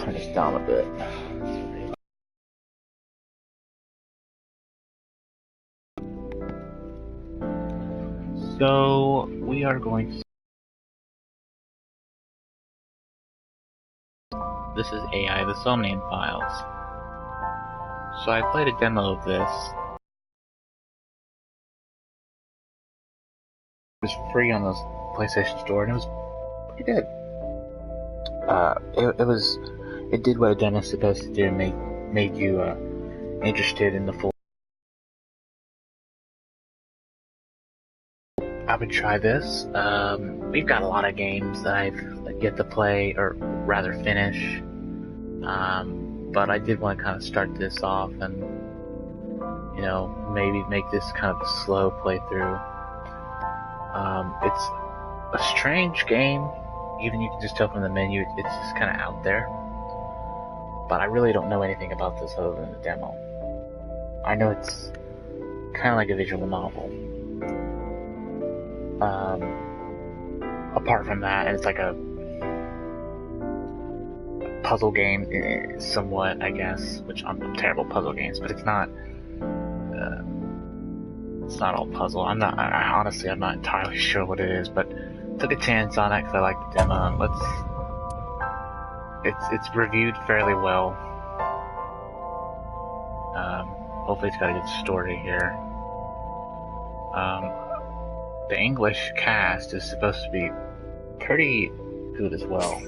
turn this down a bit. So we are going to. This is AI, the Somnium files. So I played a demo of this. It was free on the PlayStation Store, and it was pretty good. It did what a demo is supposed to do, and made you interested in the full. I would try this. We've got a lot of games that I've yet to play, or rather finish. But I did want to kind of start this off and, maybe make this kind of a slow playthrough. It's a strange game. Even you can just open the menu, it's just kind of out there. But I really don't know anything about this other than the demo. I know it's kind of like a visual novel. Apart from that, it's like a puzzle game, somewhat, I guess. Which I'm terrible at puzzle games, but it's not. It's not all puzzle. Honestly, I'm not entirely sure what it is, but took a chance on it because I liked the demo. It's reviewed fairly well. Hopefully, it's got a good story here. The English cast is supposed to be pretty good as well.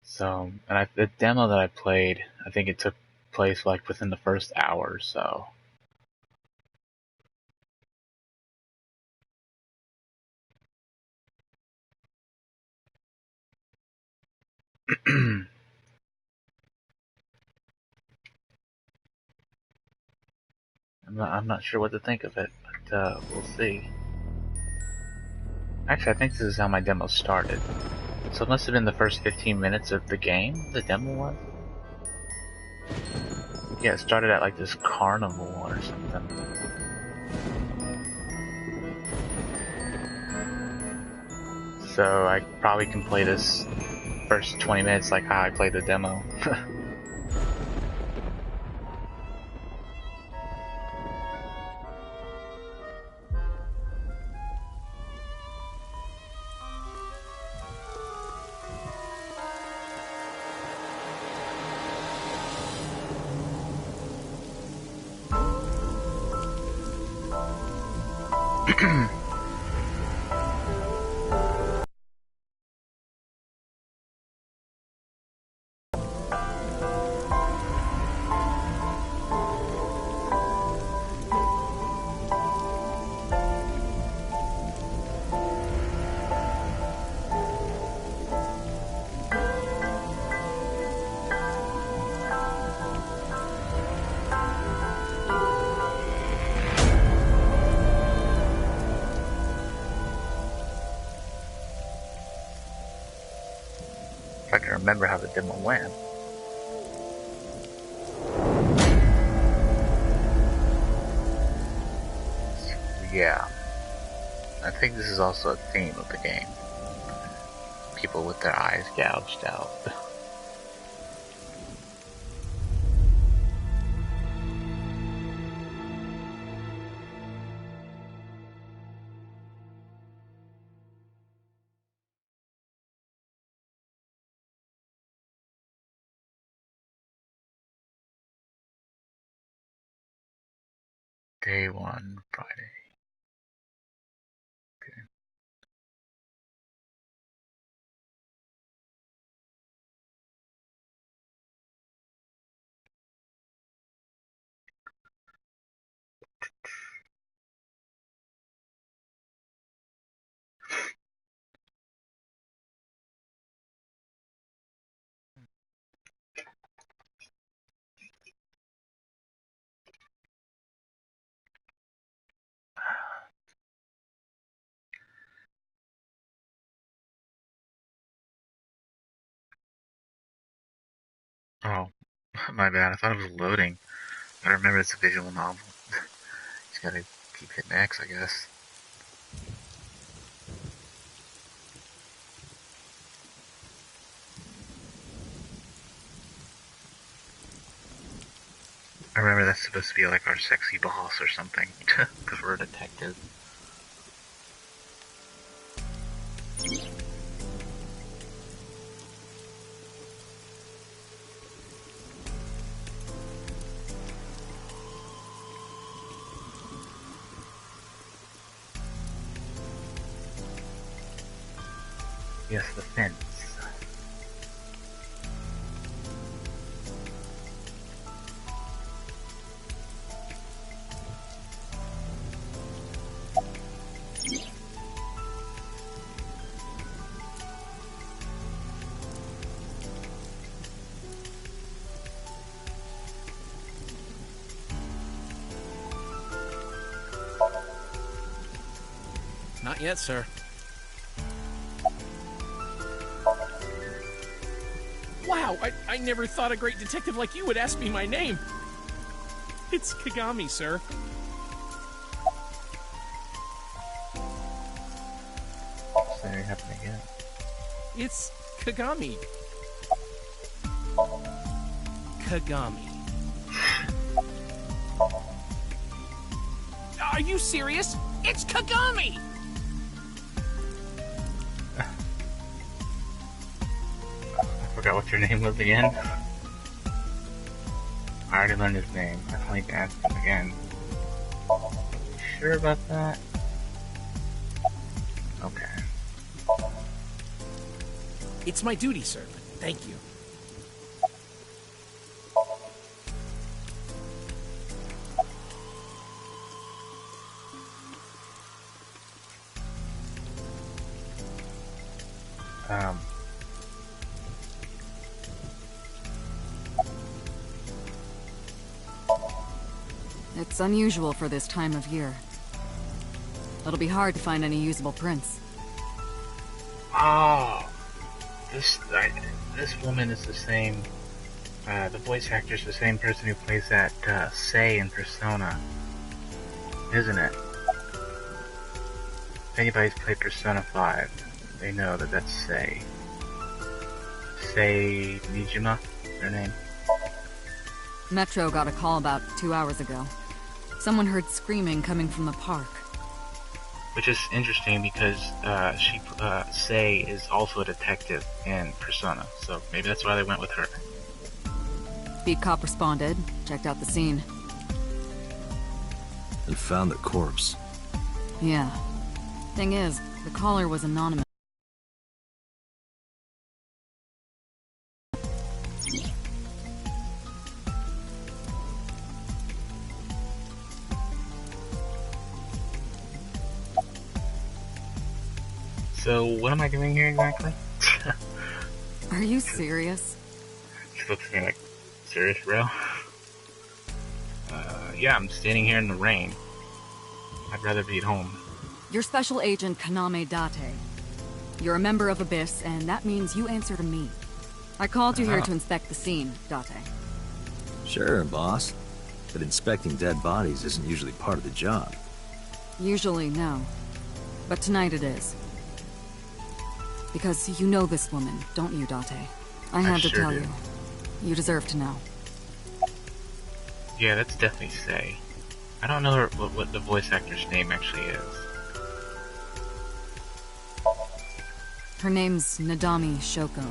So, and the demo that I played, I think it took place like within the first hour or so. I'm not sure what to think of it, but we'll see. Actually, I think this is how my demo started. So it must have been the first 15 minutes of the game, the demo was? Yeah, it started at like this carnival or something. So I probably can play this first 20 minutes like how I played the demo. If I can remember how the demo went. Yeah. I think this is also a theme of the game. People with their eyes gouged out. Day 1, Friday. Okay. Oh, my bad. I thought it was loading. I remember it's a visual novel. Just gotta keep hitting X, I guess. I remember that's supposed to be like our sexy boss or something, because we're a detective. Yes, the fence. Not yet, sir. Wow, I never thought a great detective like you would ask me my name. It's Kagami, sir. What's that happening again? It's Kagami. Kagami. Are you serious? It's Kagami! I forgot what your name was again. I already learned his name. I don't need to ask him again. You sure about that? Okay. It's my duty, sir. Thank you. It's unusual for this time of year. It'll be hard to find any usable prints. Oh, this woman is the same. The voice actor's the same person who plays that Sei in Persona, isn't it? If anybody's played Persona 5, they know that that's Sei. Sei Nijima, her name. Metro got a call about 2 hours ago. Someone heard screaming coming from the park. Which is interesting because Sei is also a detective in Persona, so maybe that's why they went with her. Beat cop responded, checked out the scene. And found the corpse. Yeah. Thing is, the caller was anonymous. So, what am I doing here exactly? Are you serious? She looks at me like, serious, bro? Yeah, I'm standing here in the rain. I'd rather be at home. You're Special Agent Kaname Date. You're a member of Abyss, and that means you answer to me. I called you here to inspect the scene, Date. Sure, boss. But inspecting dead bodies isn't usually part of the job. Usually, no. But tonight it is. Because you know this woman, don't you, Date? I had to tell you. You deserve to know. Yeah, that's definitely Sei. I don't know what the voice actor's name actually is. Her name's Nadami Shoko.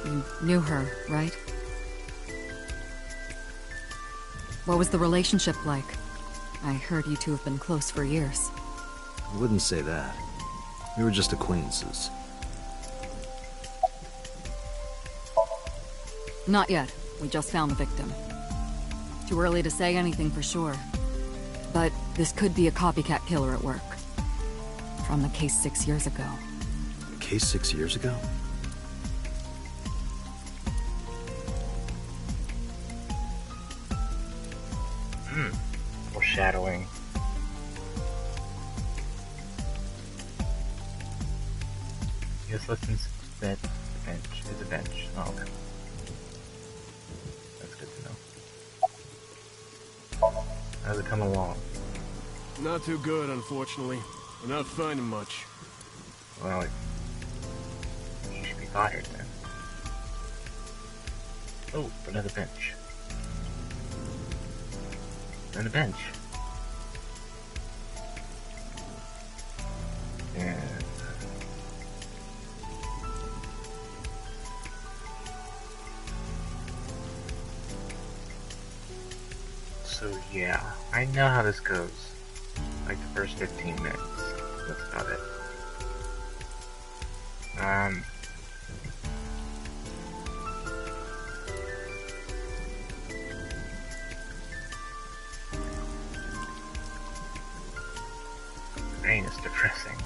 You knew her, right? What was the relationship like? I heard you two have been close for years. I wouldn't say that. We were just acquaintances. Not yet. We just found the victim. Too early to say anything for sure. But this could be a copycat killer at work. From the case 6 years ago. A case 6 years ago? Foreshadowing. Yes, let's inspect the bench. Is a bench. Oh, okay. That's good to know. How's it come along? Not too good, unfortunately. We're not finding much. Well, he should be fired then. Oh, another bench. And a bench. And so yeah, I know how this goes. Like the first 15 minutes. That's about it. Rain is depressing.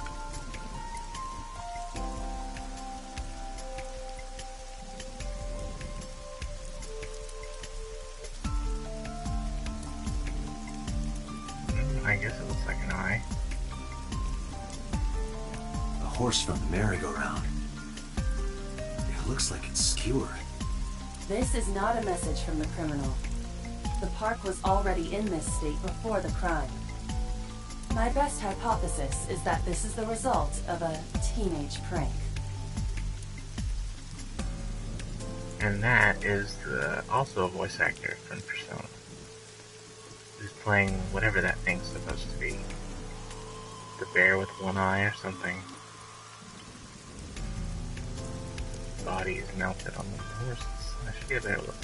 I guess it looks like an eye. A horse from the merry-go-round. It looks like it's skewered. This is not a message from the criminal. The park was already in this state before the crime. My best hypothesis is that this is the result of a teenage prank. And that is also a voice actor from Persona, who's playing whatever that thing's supposed to be. The bear with one eye or something. Body is melted on the horses. I should get a better look.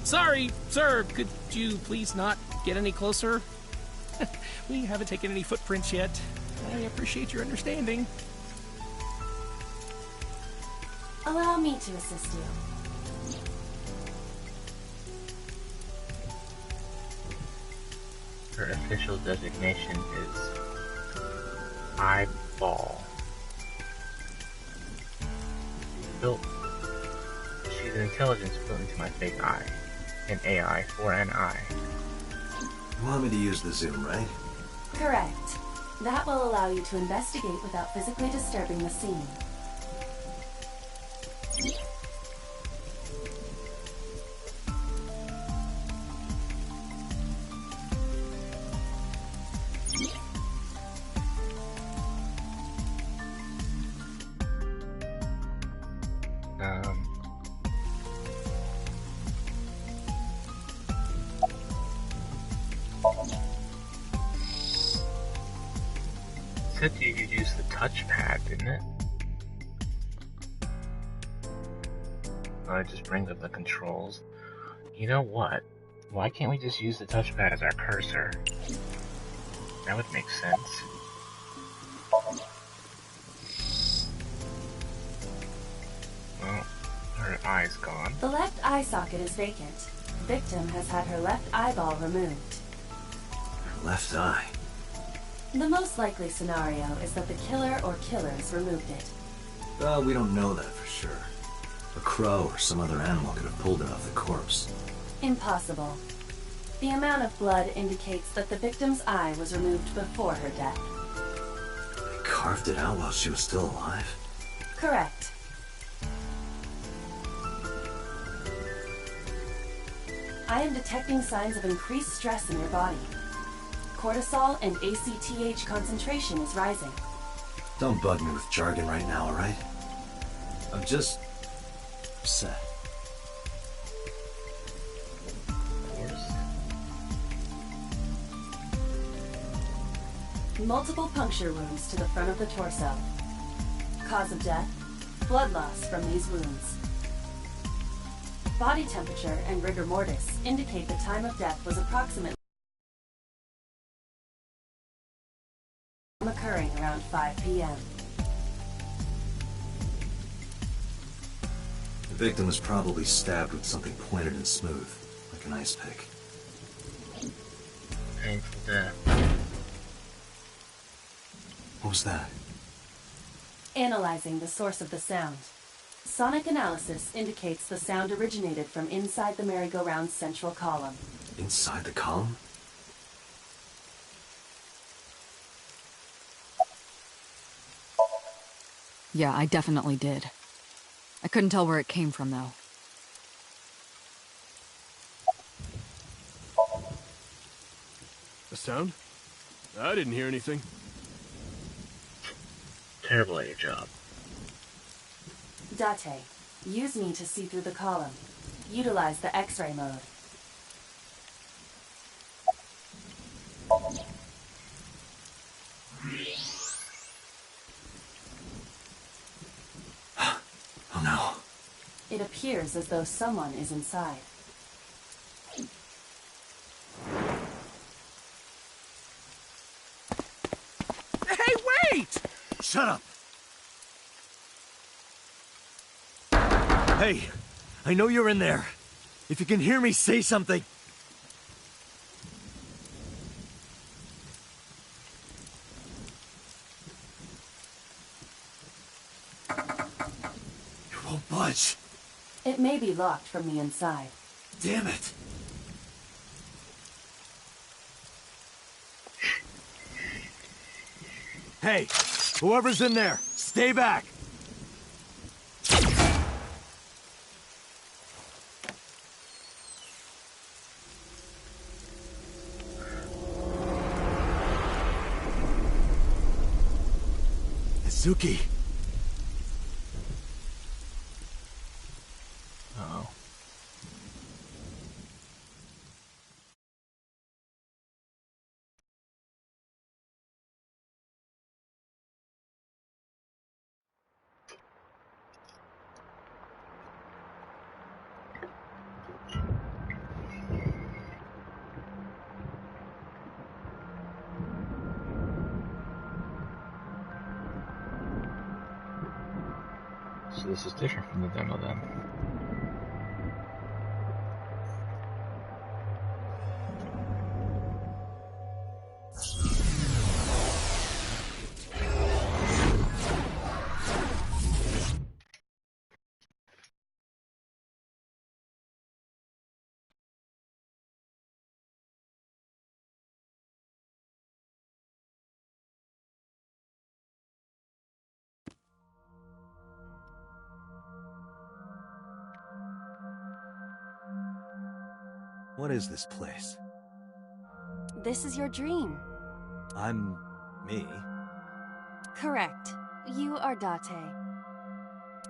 Sorry, sir. Could you please not get any closer? We haven't taken any footprints yet. I appreciate your understanding. Allow me to assist you. Her official designation is eyeball. She's an intelligence built into my fake eye. An AI for an eye. You want me to use the zoom, right? Correct. That will allow you to investigate without physically disturbing the scene. Said you could use the touchpad, didn't it? Oh, it just brings up the controls. You know what? Why can't we just use the touchpad as our cursor? That would make sense. Well, her eye's gone. The left eye socket is vacant. Victim has had her left eyeball removed. Her left eye. The most likely scenario is that the killer or killers removed it. Well, we don't know that for sure. A crow or some other animal could have pulled it off the corpse. Impossible. The amount of blood indicates that the victim's eye was removed before her death. They carved it out while she was still alive? Correct. I am detecting signs of increased stress in your body. Cortisol and ACTH concentration is rising. Don't bug me with jargon right now, alright? I'm just upset. Of course. Multiple puncture wounds to the front of the torso. Cause of death, blood loss from these wounds. Body temperature and rigor mortis indicate the time of death was approximately occurring around 5 p.m. The victim was probably stabbed with something pointed and smooth, like an ice pick. Painful death. What was that? Analyzing the source of the sound. Sonic analysis indicates the sound originated from inside the merry-go-round's central column. Inside the column? Yeah, I definitely did. I couldn't tell where it came from, though. A sound? I didn't hear anything. Terrible at your job. Date, use me to see through the column. Utilize the X-ray mode. Oh no. It appears as though someone is inside. Hey, wait! Shut up! Hey, I know you're in there. If you can hear me, say something. You won't budge. It may be locked from the inside. Damn it. Hey, whoever's in there, stay back. Suki. Uh-oh. So this is different from the demo then. What is this place? This is your dream. I'm... me? Correct. You are Date.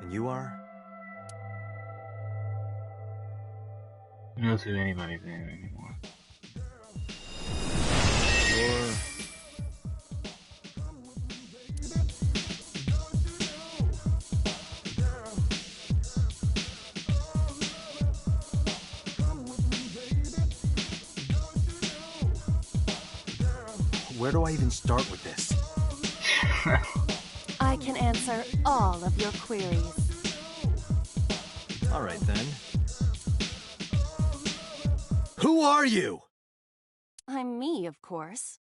And you are? Who knows who anybody's in anymore? Or... Where do I even start with this? I can answer all of your queries. All right, then. Who are you? I'm me, of course.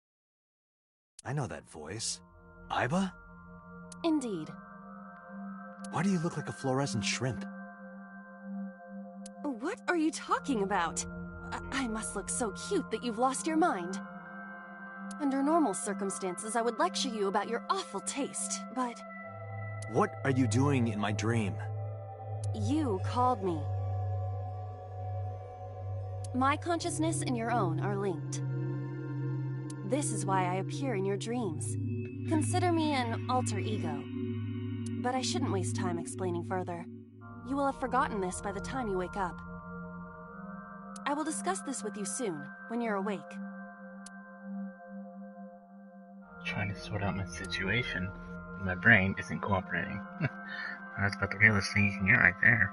I know that voice. Iba? Indeed. Why do you look like a fluorescent shrimp? What are you talking about? I must look so cute that you've lost your mind. Under normal circumstances, I would lecture you about your awful taste, but... What are you doing in my dream? You called me. My consciousness and your own are linked. This is why I appear in your dreams. Consider me an alter ego. But I shouldn't waste time explaining further. You will have forgotten this by the time you wake up. I will discuss this with you soon, when you're awake. Trying to sort out my situation. My brain isn't cooperating. That's about the realest thing you can get right there.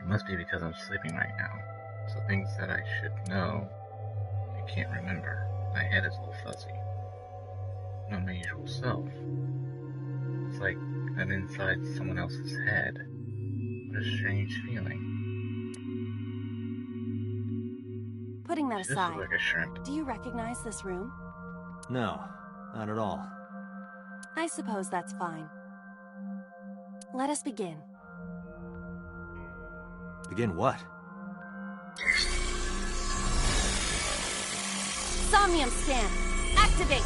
It must be because I'm sleeping right now. So things that I should know, I can't remember. My head is a little fuzzy. Not my usual self. It's like I'm inside someone else's head. What a strange feeling. Putting that She does aside, look like a shrimp. do you recognize this room? No, not at all. I suppose that's fine. Let us begin. Begin what? Somnium scan! Activate!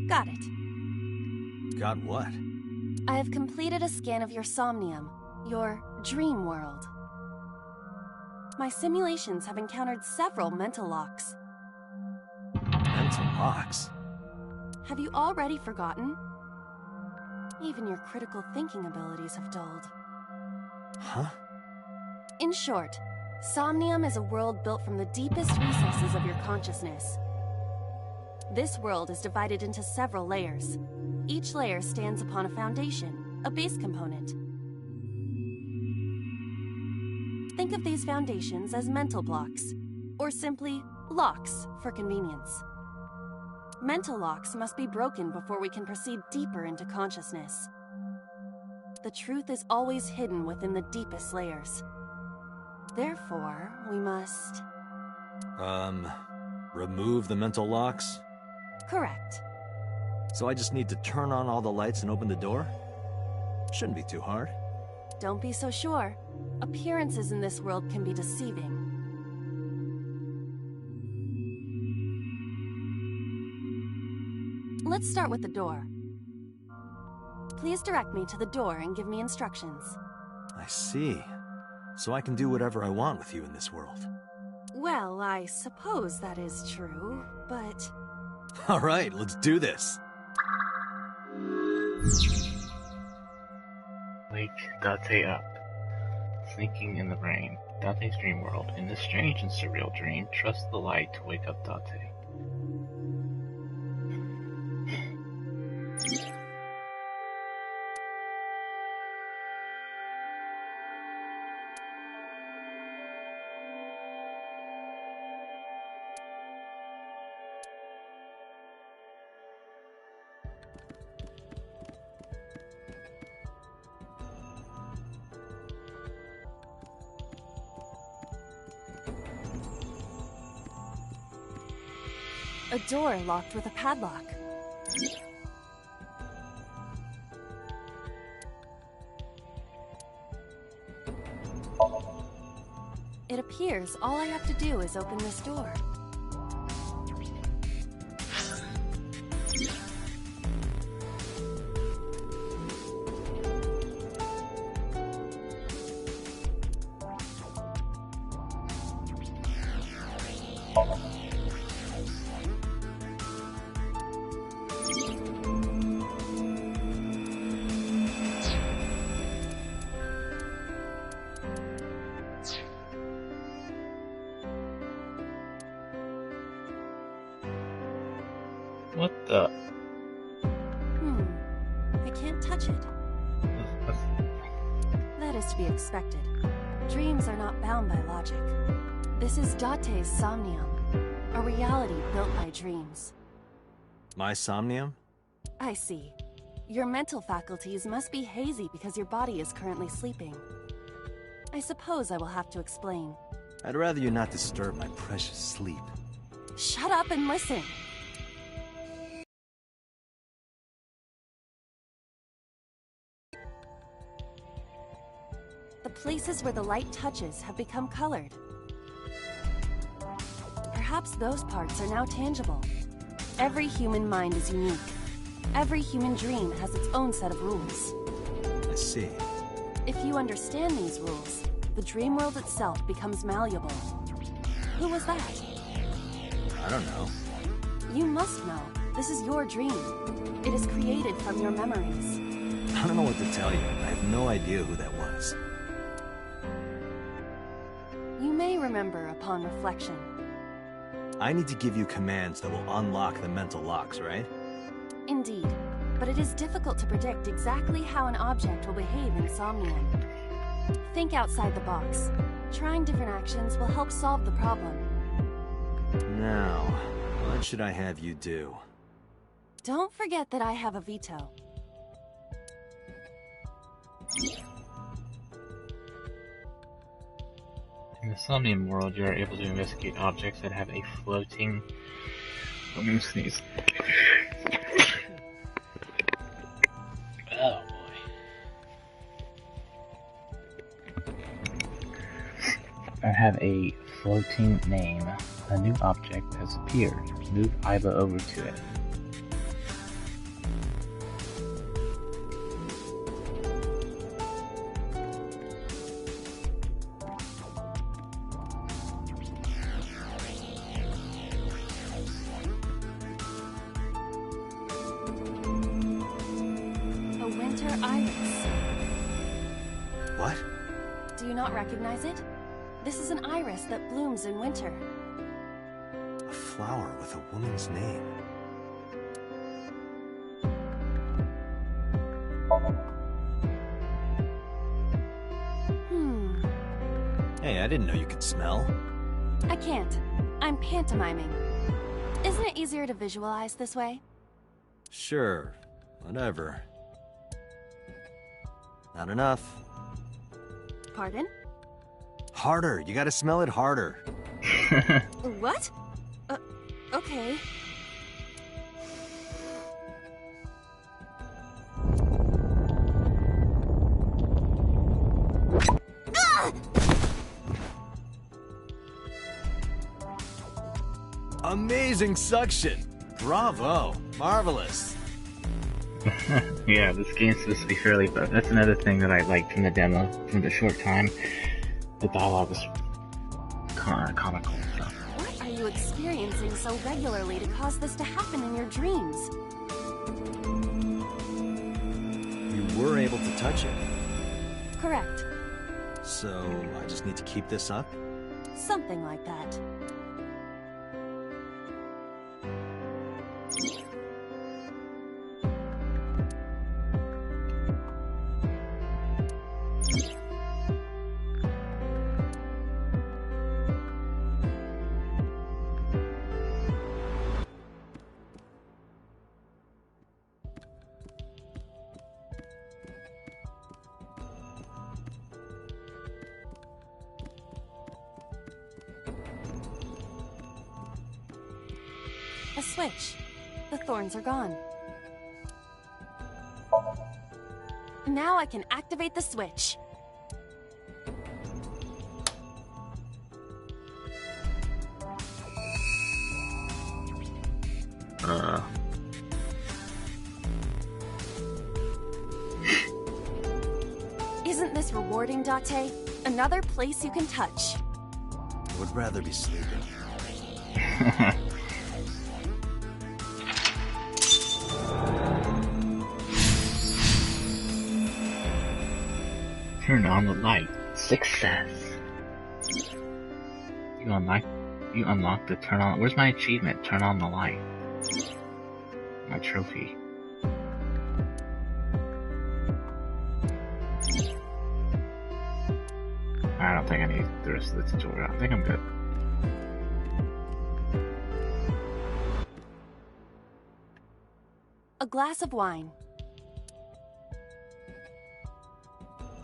Got it. Got what? I have completed a scan of your Somnium, your dream world. My simulations have encountered several mental locks. Mental locks? Have you already forgotten? Even your critical thinking abilities have dulled. Huh? In short, Somnium is a world built from the deepest recesses of your consciousness. This world is divided into several layers. Each layer stands upon a foundation, a base component. Think of these foundations as mental blocks, or simply locks for convenience. Mental locks must be broken before we can proceed deeper into consciousness. The truth is always hidden within the deepest layers. Therefore, we must... remove the mental locks? Correct. So I just need to turn on all the lights and open the door? Shouldn't be too hard. Don't be so sure. Appearances in this world can be deceiving. Let's start with the door. Please direct me to the door and give me instructions. I see. So I can do whatever I want with you in this world. Well, I suppose that is true, but... Alright, let's do this. Wake Date up. Sneaking in the brain. Date's dream world. In this strange and surreal dream, trust the light to wake up Date. A door locked with a padlock. It appears all I have to do is open this door. What the? I can't touch it. That is to be expected. Dreams are not bound by logic. This is Date's Somnium, a reality built by dreams. My Somnium? I see. Your mental faculties must be hazy because your body is currently sleeping. I suppose I will have to explain. I'd rather you not disturb my precious sleep. Shut up and listen! The places where the light touches have become colored. Perhaps those parts are now tangible. Every human mind is unique. Every human dream has its own set of rules. I see. If you understand these rules, the dream world itself becomes malleable. Who was that? I don't know. You must know. This is your dream. It is created from your memories. I don't know what to tell you. I have no idea who that was. You may remember upon reflection. I need to give you commands that will unlock the mental locks, right? Indeed, but it is difficult to predict exactly how an object will behave in Somnium. Think outside the box. Trying different actions will help solve the problem. Now, what should I have you do? Don't forget that I have a veto. In the Somnium world, you are able to investigate objects that have a floating... I'm gonna sneeze. Oh boy. I have a floating name. A new object has appeared. Move Iva over to it. iris. What? Do you not recognize it? This is an iris that blooms in winter. A flower with a woman's name. Hey, I didn't know you could smell. I can't. I'm pantomiming. Isn't it easier to visualize this way? Sure, whatever. Not enough. Pardon? Harder, you gotta smell it harder. What? Okay. Amazing suction! Bravo! Marvelous! Yeah, this game's supposed to be fairly fun. That's another thing that I liked from the demo, from the short time. The dialogue was comical and stuff. What are you experiencing so regularly to cause this to happen in your dreams? You were able to touch it, Correct. so I just need to keep this up? Something like that. A switch. The thorns are gone. Now I can activate the switch. Isn't this rewarding, Date? Another place you can touch. I would rather be sleeping. Turn on the light. Success. You unlock the turn on. Where's my achievement? Turn on the light. My trophy. I don't think I need the rest of the tutorial. I think I'm good. A glass of wine.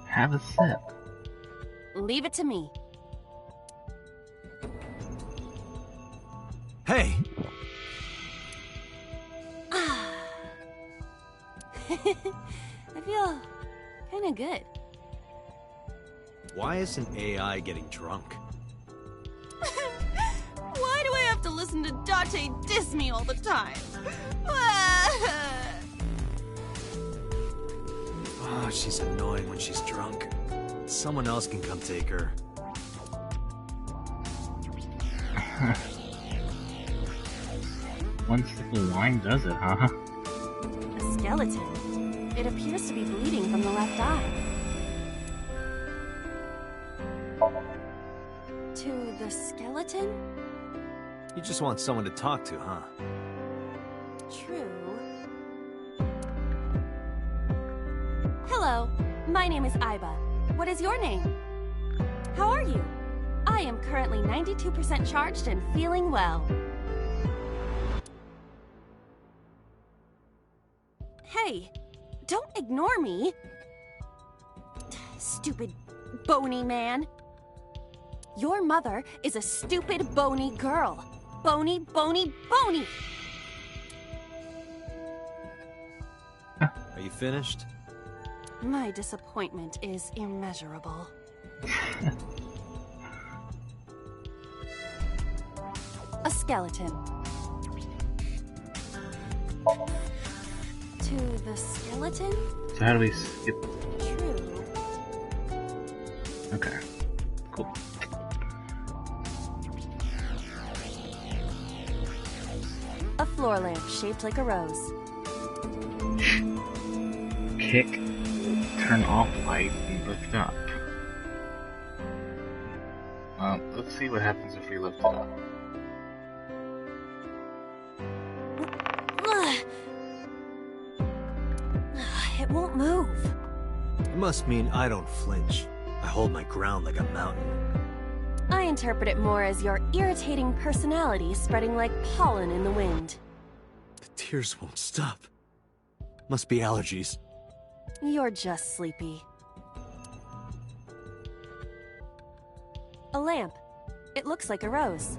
Have a sip. Leave it to me. Hey! I feel kinda good. Why isn't AI getting drunk? Why do I have to listen to Date diss me all the time? Oh, she's annoying when she's drunk. Someone else can come take her. One sip of wine does it, huh? A skeleton. It appears to be bleeding from the left eye. To the skeleton? You just want someone to talk to, huh? True. Hello, my name is Iba. What is your name? How are you? I am currently 92% charged and feeling well. Hey, don't ignore me. Stupid, bony man. Your mother is a stupid, bony girl. Bony, bony, bony! Are you finished? My disappointment is immeasurable. A skeleton. To the skeleton? So how do we skip? True. Okay. Cool. A floor lamp shaped like a rose. Kick turn off light and lift up. Let's see what happens if we lift it up. It won't move. It must mean I don't flinch. I hold my ground like a mountain. I interpret it more as your irritating personality spreading like pollen in the wind. The tears won't stop. Must be allergies. You're just sleepy. A lamp. It looks like a rose.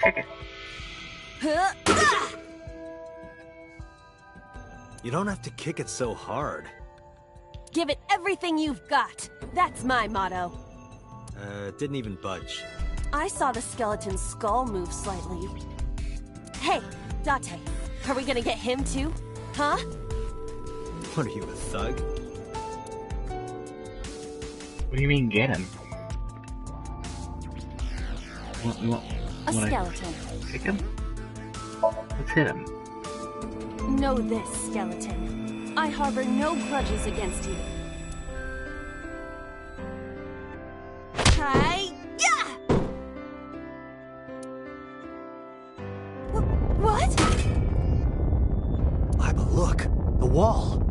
Kick it. You don't have to kick it so hard. Give it everything you've got. That's my motto. Didn't even budge. I saw the skeleton's skull move slightly. Hey, Date, are we gonna get him too? Huh? What are you, a thug? What do you mean, get him? A skeleton. Kick him? Let's hit him. Know this, skeleton. I harbor no grudges against you. Hi-ya! What? Iba, look! The wall!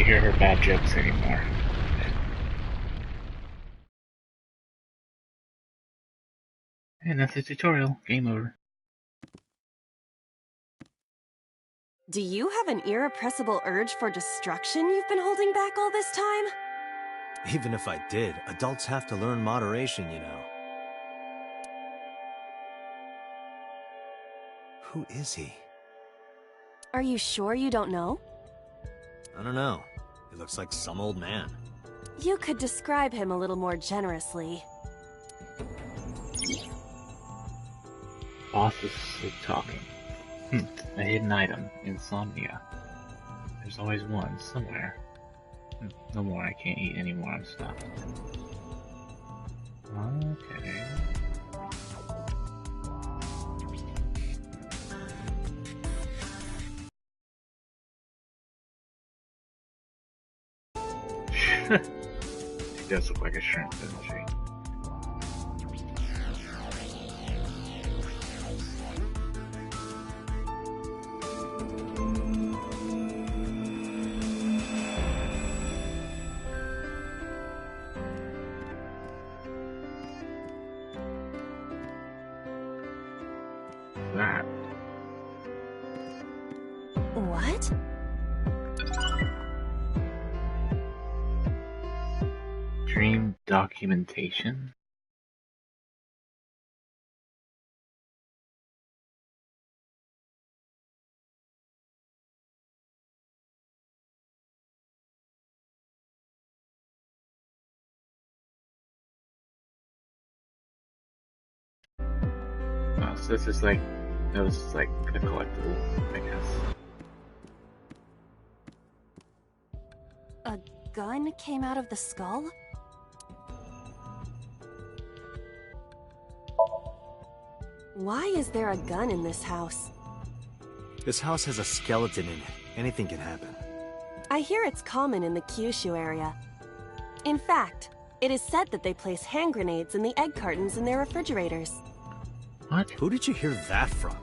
Hear her bad jokes anymore. And that's the tutorial. Game over. Do you have an irrepressible urge for destruction you've been holding back all this time? Even if I did, adults have to learn moderation, you know. Who is he? Are you sure you don't know? I don't know. He looks like some old man. You could describe him a little more generously. Boss is sleep talking. A hidden item. Insomnia. There's always one, somewhere. No more, I can't eat anymore, I'm stuffed. Okay. She does look like a shrimp, doesn't she? That. What? Dream documentation? Oh, so this is like, that was like a collectible, I guess. A gun came out of the skull? Why is there a gun in this house? This house has a skeleton in it. Anything can happen. I hear it's common in the Kyushu area. In fact, it is said that they place hand grenades in the egg cartons in their refrigerators. What? Who did you hear that from?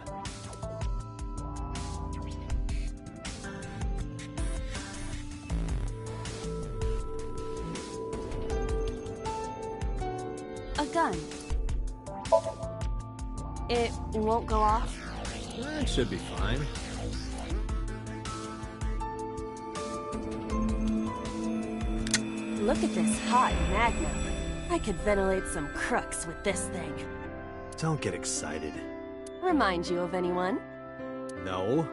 A gun. It won't go off? It should be fine. Look at this hot magnum. I could ventilate some crooks with this thing. Don't get excited. Remind you of anyone? No.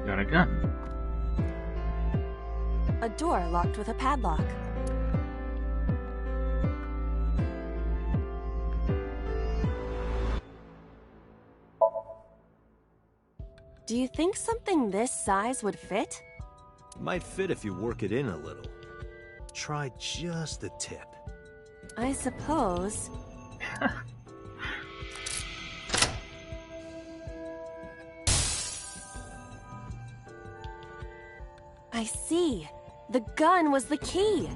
Got a gun. A door locked with a padlock. Do you think something this size would fit? It might fit if you work it in a little. Try just the tip. I suppose. I see. The gun was the key.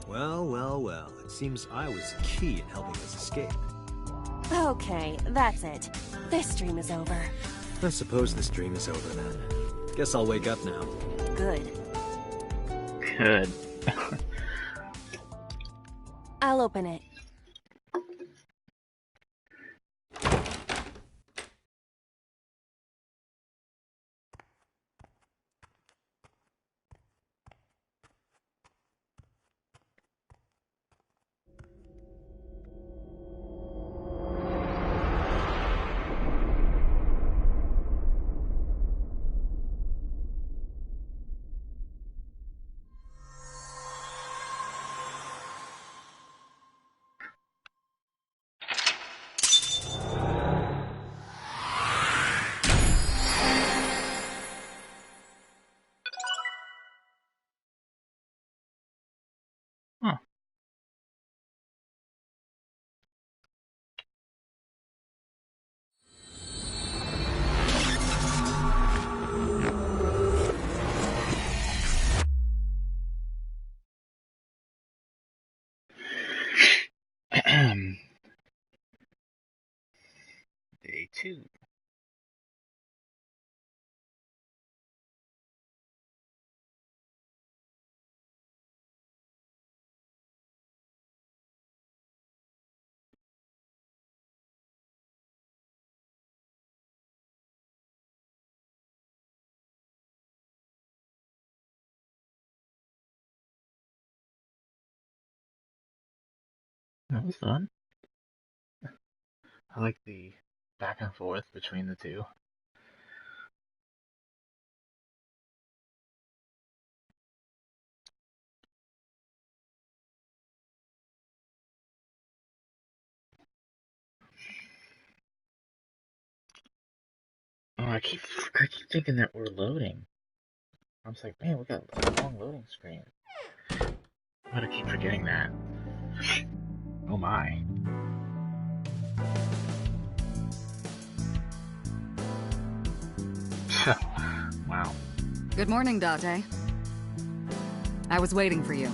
Well, well, well. It seems I was key in helping us escape. Okay, that's it. This dream is over. I suppose this dream is over then. Guess I'll wake up now. Good. Good. I'll open it. Huh. Day 2. That was fun. I like the back and forth between the two. Oh, I keep thinking that we're loading. I was like, man, we got a long loading screen. I'm gonna keep forgetting that. Oh my. Wow. Good morning, Date. I was waiting for you.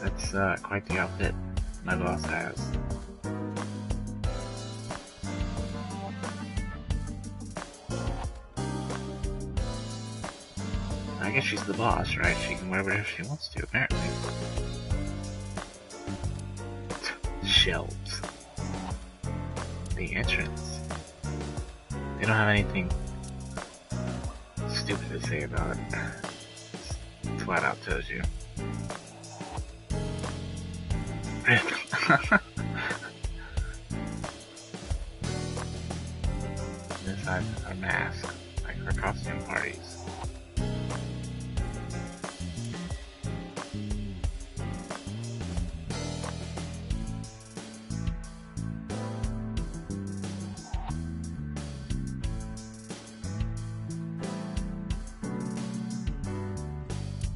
That's quite the outfit my boss has. I guess she's the boss, right? She can wear whatever she wants to, apparently. Shelves. The entrance. They don't have anything stupid to say about it. It's flat out tells you. Inside our mask, like our costume parties.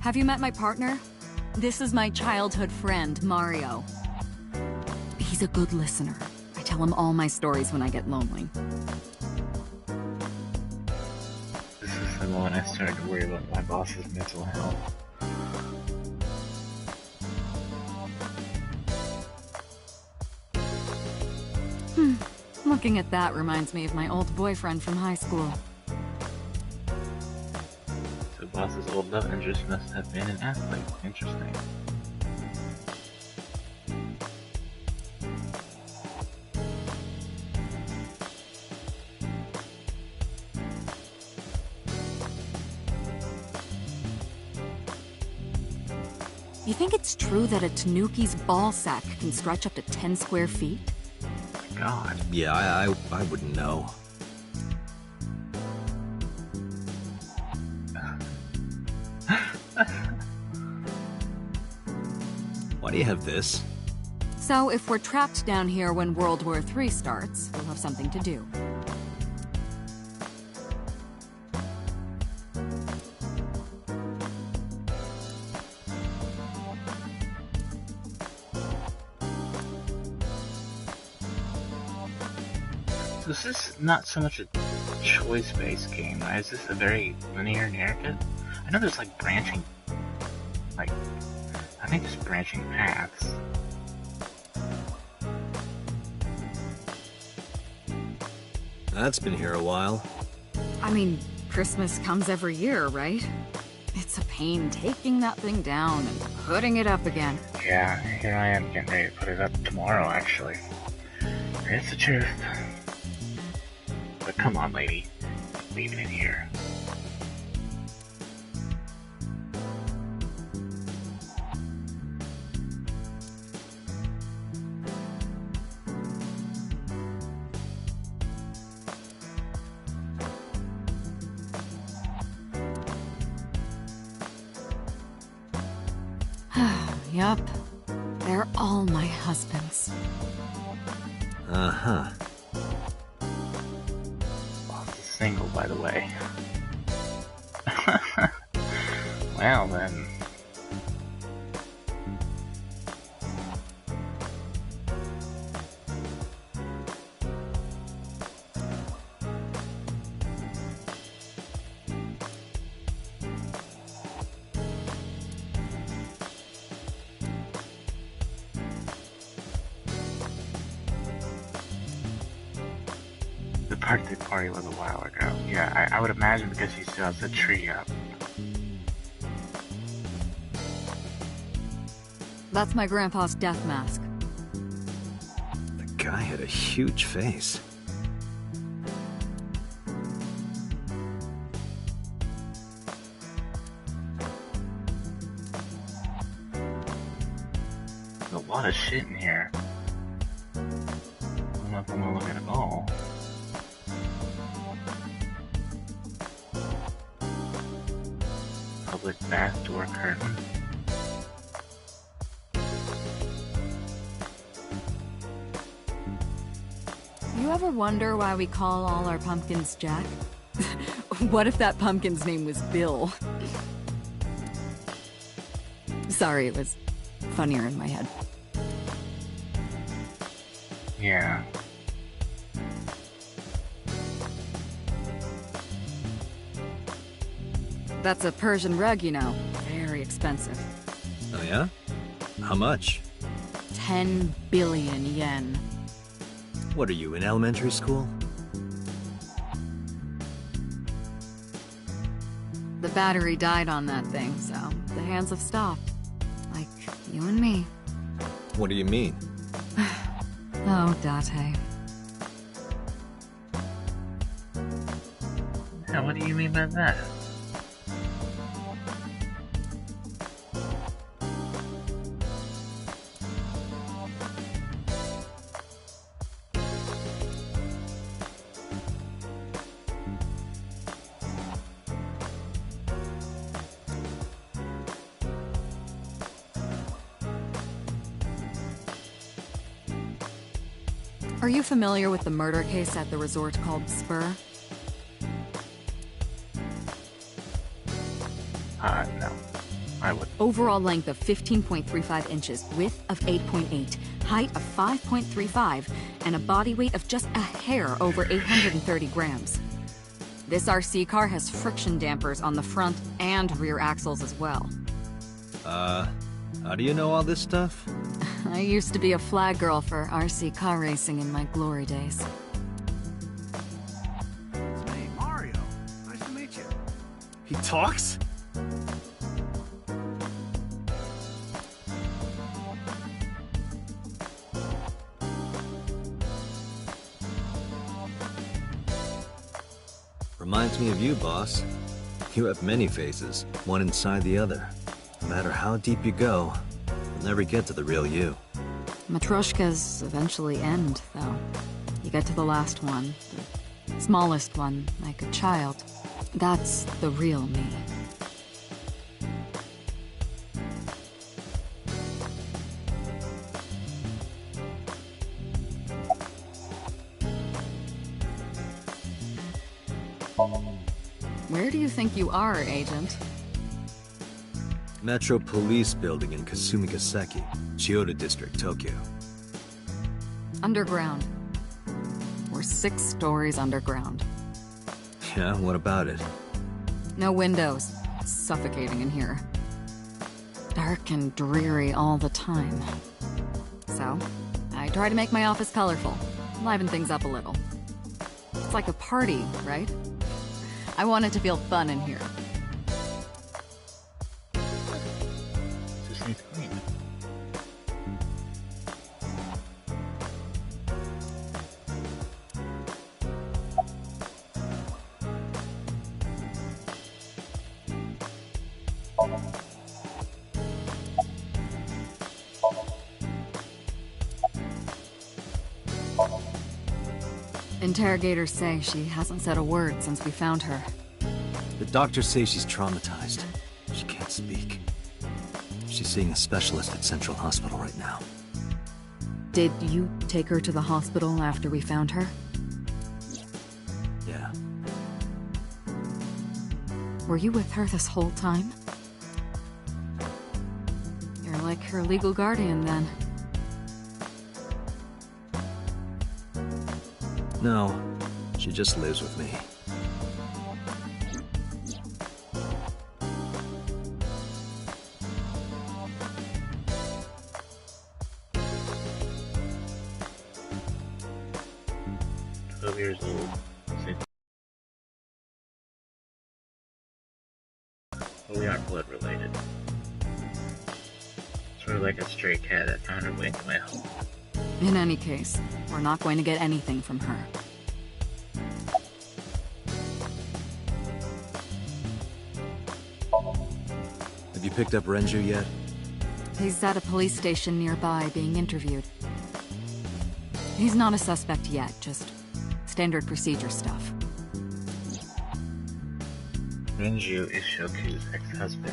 Have you met my partner? This is my childhood friend, Mario. He's a good listener. I tell him all my stories when I get lonely. This is the moment I started to worry about my boss's mental health. Looking at that reminds me of my old boyfriend from high school. So boss's old love interest must have been an athlete. Interesting. You think it's true that a tanuki's ball sack can stretch up to 10 square feet? god. Yeah, I wouldn't know. Why do you have this? So if we're trapped down here when World War III starts, we'll have something to do. So this is not so much a choice-based game, right? Is this a very linear narrative? I know there's like branching, like, I think there's branching paths. That's been here a while. I mean, Christmas comes every year, right? It's a pain taking that thing down and putting it up again. Yeah, here I am getting ready to put it up tomorrow, actually. It's the truth. But come on, lady. Leave it in here. Yup. They're all my husbands. Uh-huh. Boss is single, by the way. Well, then. The birthday party was a while ago. Yeah, I would imagine because he still has the tree up. That's my grandpa's death mask. The guy had a huge face. There's a lot of shit in here. I don't know if I'm gonna look at it all. Public bath door curtain. You ever wonder why we call all our pumpkins Jack? What if that pumpkin's name was Bill? Sorry, it was funnier in my head. Yeah. That's a Persian rug, you know. Very expensive. Oh yeah? How much? 10 billion yen. What are you, in elementary school? The battery died on that thing, so the hands have stopped. Like you and me. What do you mean? Oh, Date. Yeah, what do you mean by that? Are you familiar with the murder case at the resort called Spur? No. I would. Overall length of 15.35 inches, width of 8.8, height of 5.35, and a body weight of just a hair over 830 grams. This RC car has friction dampers on the front and rear axles as well. How do you know all this stuff? I used to be a flag girl for RC car racing in my glory days. It's me, Mario. Nice to meet you. He talks? Reminds me of you, boss. You have many faces, one inside the other. No matter how deep you go, you'll never get to the real you. Matryoshkas eventually end, though. get to the last one, the smallest one, like a child. That's the real me. Where do you think you are, Agent? Metro Police Building in Kasumigaseki, Chiyoda District, Tokyo. Underground. We're 6 stories underground. Yeah, what about it? No windows. It's suffocating in here. Dark and dreary all the time. So, I try to make my office colorful, liven things up a little. It's like a party, right? I want it to feel fun in here. Just needs clean. Interrogators say she hasn't said a word since we found her. The doctors say she's traumatized. She can't speak. She's seeing a specialist at Central Hospital right now. Did you take her to the hospital after we found her? Yeah. Were you with her this whole time? You're like her legal guardian, then. No, she just lives with me. Years old. But we aren't blood related. Sort of like a stray cat that found her way into my home. In any case, we're not going to get anything from her. Have you picked up Renju yet? He's at a police station nearby being interviewed. He's not a suspect yet, just standard procedure stuff. Renju is Shoku's ex-husband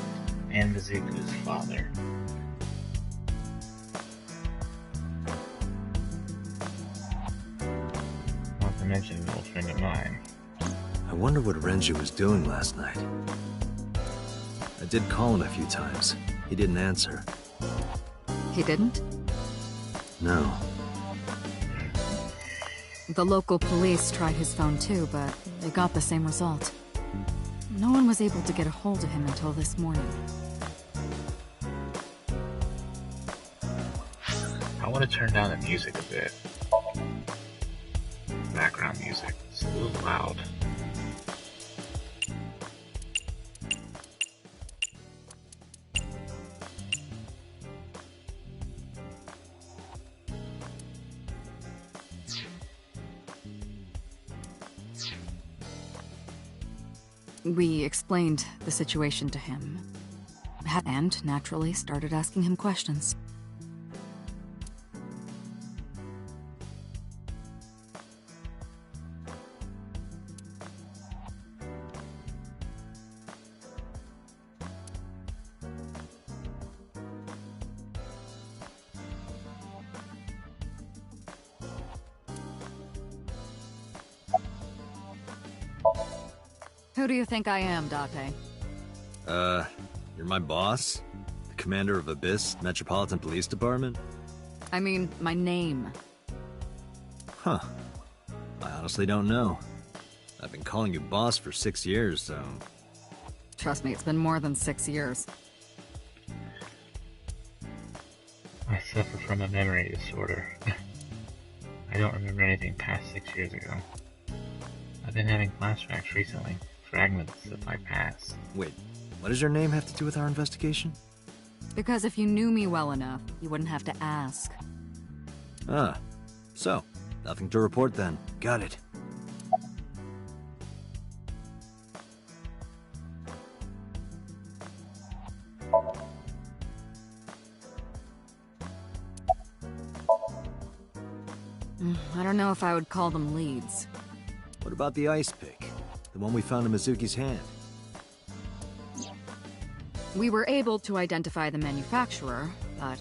and Mizuku's father. Not to mention an old friend of mine. I wonder what Renju was doing last night. I did call him a few times. He didn't answer. He didn't? No. The local police tried his phone too, but they got the same result. No one was able to get a hold of him until this morning. I want to turn down the music a bit. Background music. It's a little loud. We explained the situation to him, and naturally started asking him questions. Who do you think I am, Date? You're my boss? The commander of Abyss Metropolitan Police Department? I mean, my name. Huh. I honestly don't know. I've been calling you boss for 6 years, so... Trust me, it's been more than 6 years. I suffer from a memory disorder. I don't remember anything past 6 years ago. I've been having flashbacks recently. Fragments of my past. Wait, what does your name have to do with our investigation? Because if you knew me well enough, you wouldn't have to ask. Ah, so, nothing to report then. Got it. I don't know if I would call them leads. What about the ice pick? The one we found in Mizuki's hand? We were able to identify the manufacturer, but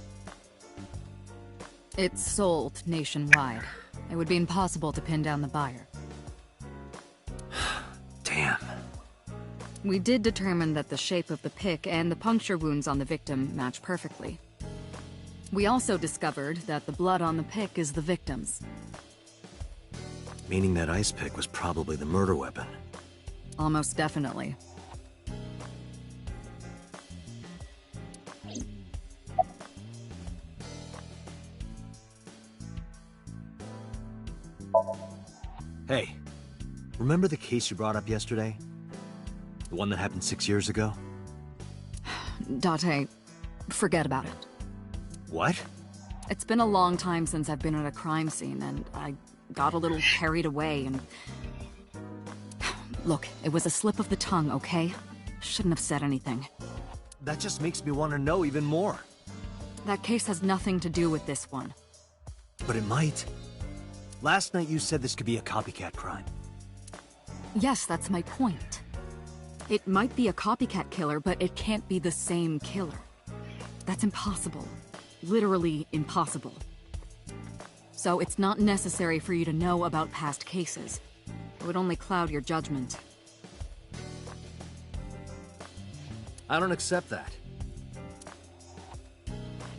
it's sold nationwide. It would be impossible to pin down the buyer. Damn. We did determine that the shape of the pick and the puncture wounds on the victim match perfectly. We also discovered that the blood on the pick is the victim's. Meaning that ice pick was probably the murder weapon. Almost definitely. Hey, remember the case you brought up yesterday? The one that happened 6 years ago? Date, forget about it. What? It's been a long time since I've been at a crime scene, and I got a little carried away and... Look, it was a slip of the tongue, okay? Shouldn't have said anything. That just makes me want to know even more. That case has nothing to do with this one. But it might. Last night you said this could be a copycat crime. Yes, that's my point. It might be a copycat killer, but it can't be the same killer. That's impossible. Literally impossible. So it's not necessary for you to know about past cases. It would only cloud your judgment. I don't accept that.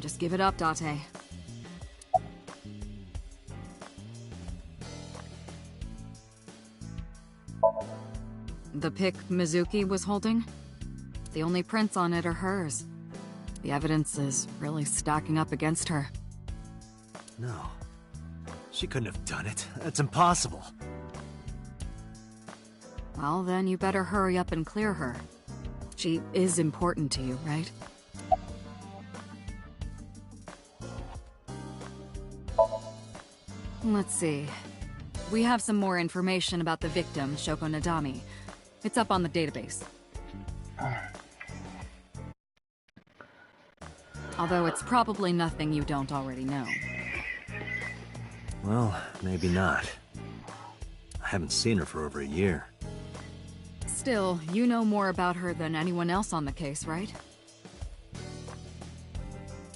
Just give it up, Date. The pick Mizuki was holding? The only prints on it are hers. The evidence is really stacking up against her. No. She couldn't have done it. That's impossible. Well, then you better hurry up and clear her. She is important to you, right? Let's see. We have some more information about the victim, Shoko Nadami. It's up on the database. Although it's probably nothing you don't already know. Well, maybe not. I haven't seen her for over a year. Still, you know more about her than anyone else on the case, right?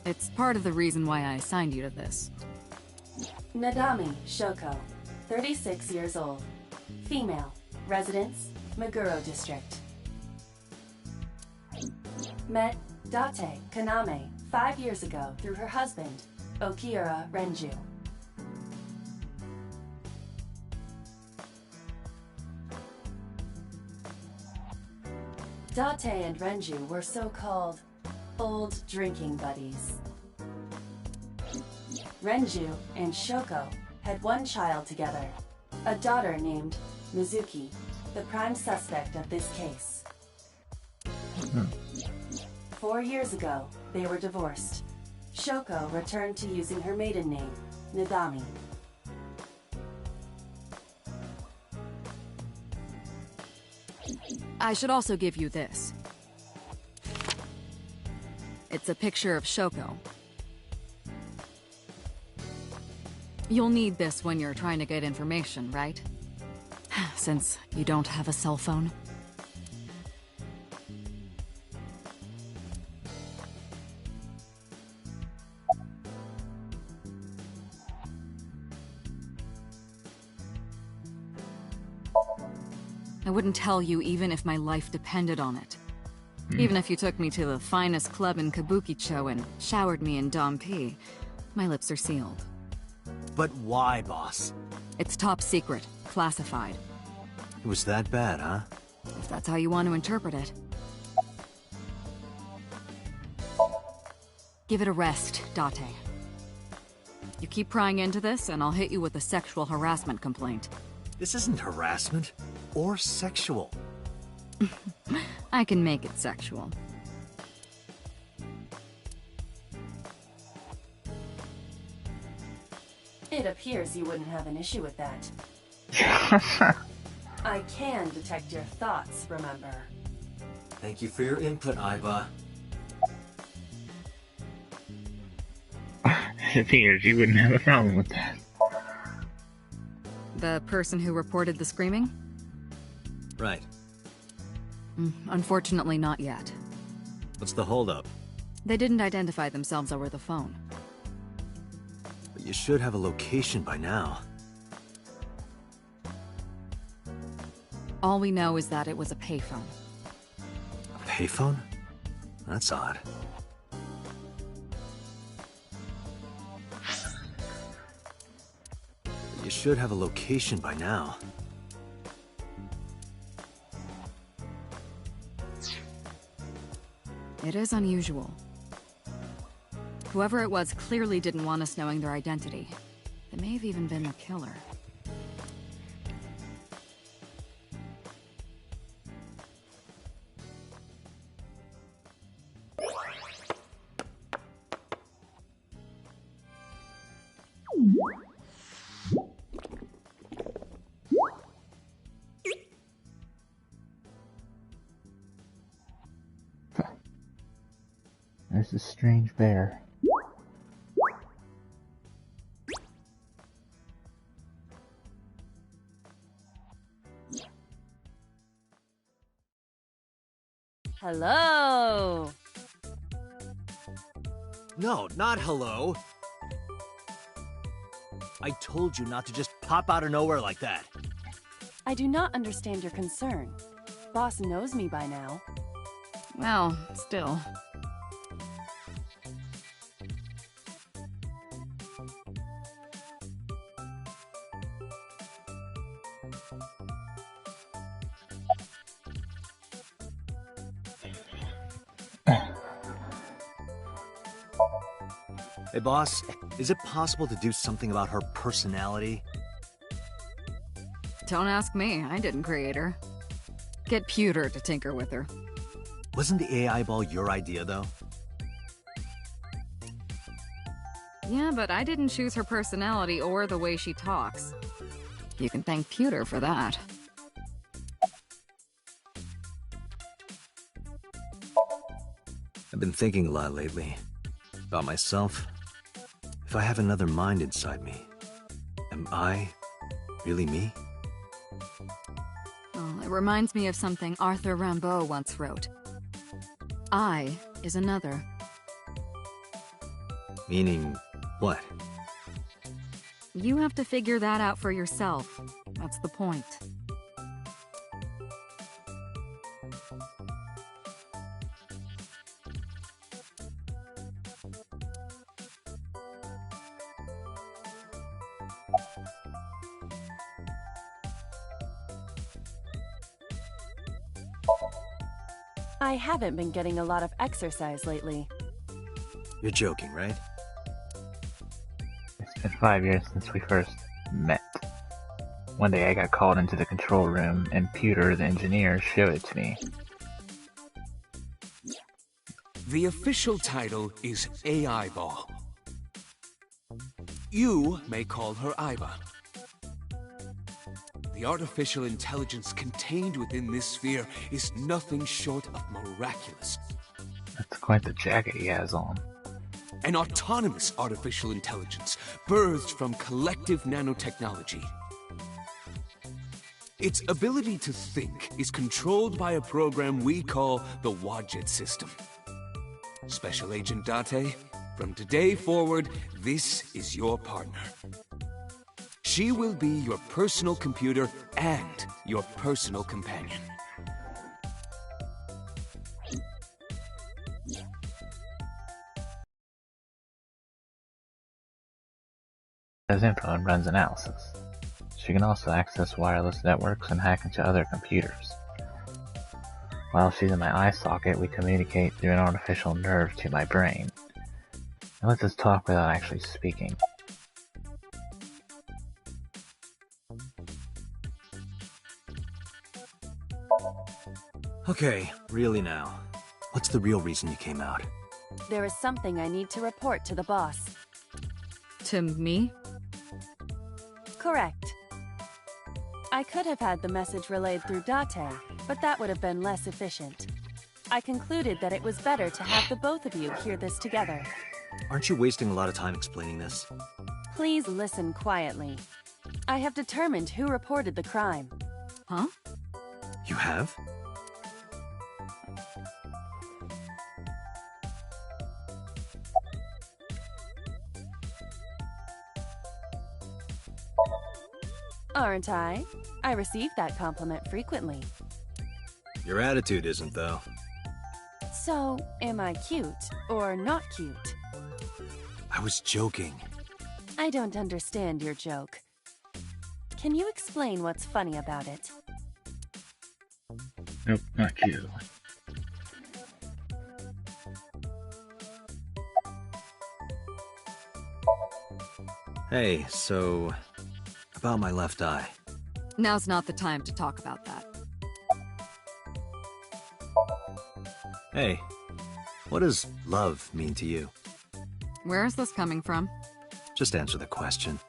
It's part of the reason why I assigned you to this. Nadami Shoko, 36 years old. Female. Residence, Meguro District. Met Date Kaname 5 years ago through her husband, Okiura Renju. Date and Renju were so-called old drinking buddies. Renju and Shoko had one child together, a daughter named Mizuki, the prime suspect of this case. 4 years ago, they were divorced. Shoko returned to using her maiden name, Nadami. I should also give you this. It's a picture of Shoko. You'll need this when you're trying to get information, right? Since you don't have a cell phone. I wouldn't tell you even if my life depended on it. Even if you took me to the finest club in Kabukicho and showered me in Dompi, my lips are sealed. But why, boss? It's top secret, classified. It was that bad, huh? If that's how you want to interpret it. Give it a rest, Date. You keep prying into this, and I'll hit you with a sexual harassment complaint. This isn't harassment or sexual. I can make it sexual. It appears you wouldn't have an issue with that. I can detect your thoughts, remember? Thank you for your input, Aiba. It appears you wouldn't have a problem with that. The person who reported the screaming? Right. Unfortunately, not yet. What's the holdup? They didn't identify themselves over the phone. But you should have a location by now. All we know is that it was a payphone. A payphone? That's odd. But you should have a location by now. It is unusual. Whoever it was clearly didn't want us knowing their identity. They may have even been the killer. There's this strange bear. Hello! No, not hello. I told you not to just pop out of nowhere like that. I do not understand your concern. Boss knows me by now. Well, still. Hey, boss, is it possible to do something about her personality? Don't ask me, I didn't create her. Get Pewter to tinker with her. Wasn't the AI ball your idea, though? Yeah, but I didn't choose her personality or the way she talks. You can thank Pewter for that. I've been thinking a lot lately. About myself. If I have another mind inside me, am I really me? Well, it reminds me of something Arthur Rimbaud once wrote. I is another. Meaning what? You have to figure that out for yourself. That's the point. I haven't been getting a lot of exercise lately. You're joking, right? It's been 5 years since we first met. One day I got called into the control room and Pewter, the engineer, showed it to me. The official title is AI Ball. You may call her Iva. The artificial intelligence contained within this sphere is nothing short of miraculous. That's quite the jacket he has on. An autonomous artificial intelligence birthed from collective nanotechnology. Its ability to think is controlled by a program we call the Wadjet system. Special Agent Date, from today forward, this is your partner. She will be your personal computer and your personal companion. Has info and runs analysis. She can also access wireless networks and hack into other computers. While she's in my eye socket, we communicate through an artificial nerve to my brain. It lets us talk without actually speaking. Okay, really now. What's the real reason you came out? There is something I need to report to the boss. To me? Correct. I could have had the message relayed through Date, but that would have been less efficient. I concluded that it was better to have the both of you hear this together. Aren't you wasting a lot of time explaining this? Please listen quietly. I have determined who reported the crime. Huh? You have? Aren't I? I receive that compliment frequently. Your attitude isn't, though. So, am I cute or not cute? I was joking. I don't understand your joke. Can you explain what's funny about it? Nope, not you. Hey, so... about my left eye. Now's not the time to talk about that. Hey, what does love mean to you? Where is this coming from? Just answer the question.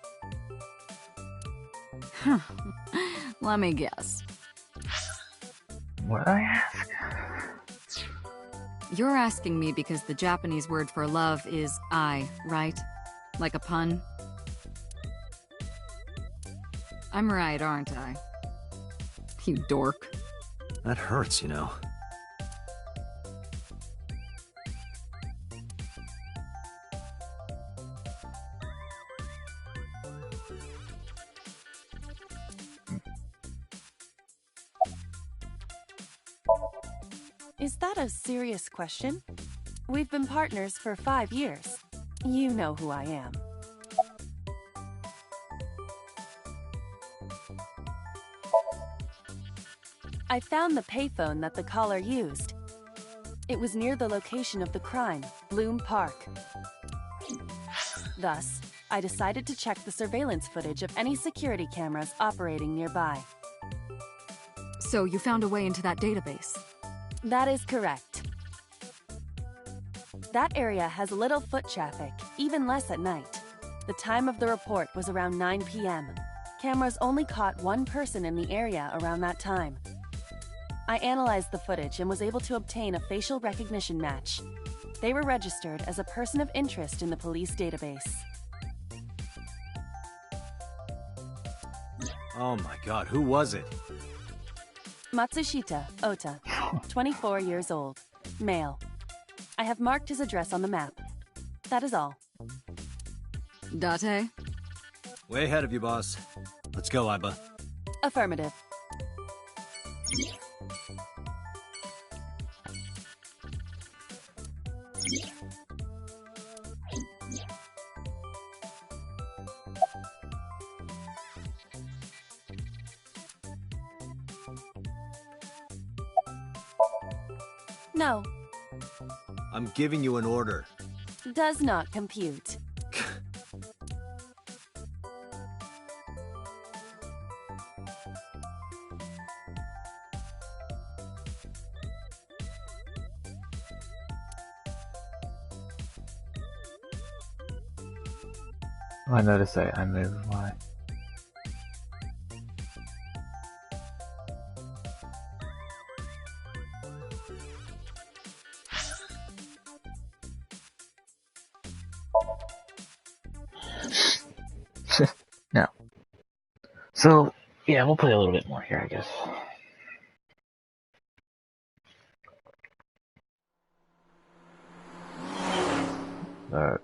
Let me guess. What I ask? You're asking me because the Japanese word for love is ai, right? Like a pun? I'm right, aren't I? You dork. That hurts, you know. Is that a serious question? We've been partners for 5 years. You know who I am. I found the payphone that the caller used. It was near the location of the crime, Bloom Park. Thus, I decided to check the surveillance footage of any security cameras operating nearby. So you found a way into that database? That is correct. That area has little foot traffic, even less at night. The time of the report was around 9 p.m. Cameras only caught one person in the area around that time. I analyzed the footage and was able to obtain a facial recognition match. They were registered as a person of interest in the police database. Oh my god, who was it? Matsushita Ota, 24 years old, male. I have marked his address on the map. That is all. Date? Way ahead of you, boss. Let's go, Iba. Affirmative. No, I'm giving you an order. does not compute. Oh, I noticed that I moved my. No. So, yeah, we'll play a little bit more here, I guess.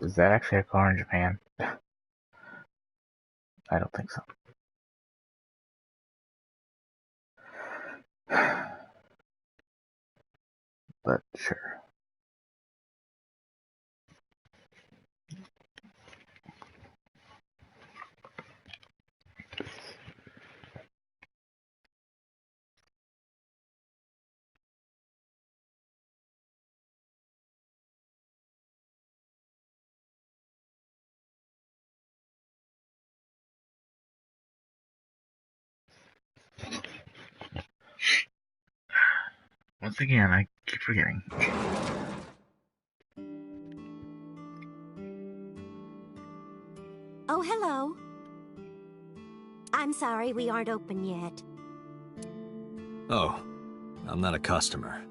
Is that actually a car in Japan? I don't think so. But sure. Once again, I keep forgetting. Oh, hello. I'm sorry we aren't open yet. Oh, I'm not a customer.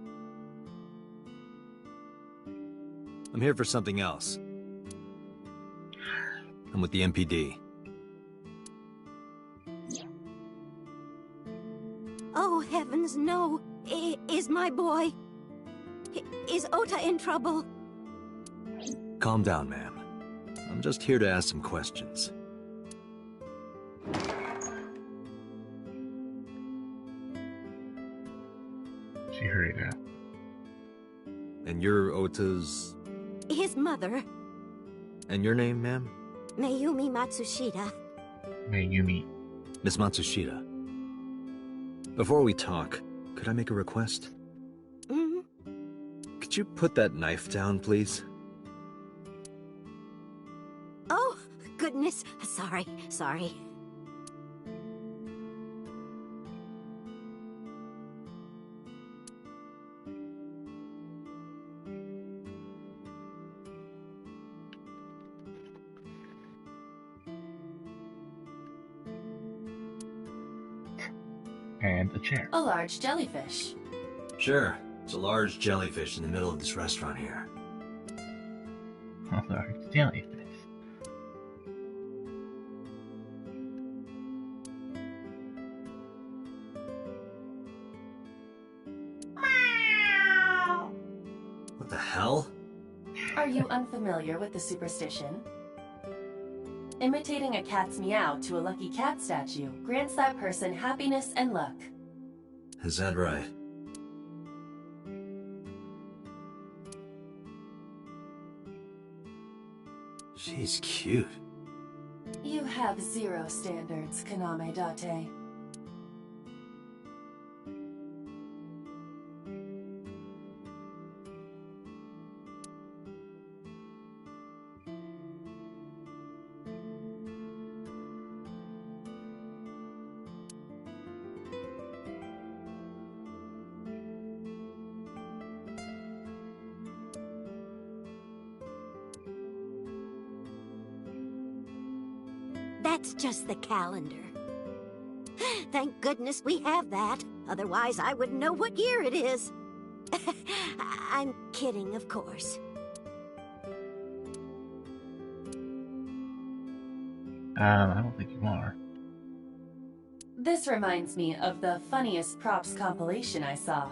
I'm here for something else. I'm with the MPD. Oh, heavens, no. Is my boy... Is Ota in trouble? Calm down, ma'am. I'm just here to ask some questions. She hurried out. And you're Ota's... His mother, And your name, ma'am? Mayumi Matsushita. Mayumi. Miss Matsushita. Before we talk, could I make a request? Mm? Could you put that knife down, please? Oh, goodness. Sorry. And a chair. A large jellyfish. Sure. It's a large jellyfish in the middle of this restaurant here. A large jellyfish. What the hell? Are you unfamiliar with the superstition? Imitating a cat's meow to a lucky cat statue grants that person happiness and luck. Is that right? She's cute. You have zero standards, Kaname Date. That's just the calendar. Thank goodness we have that. Otherwise, I wouldn't know what year it is. I'm kidding, of course. I don't think you are. This reminds me of the funniest props compilation I saw.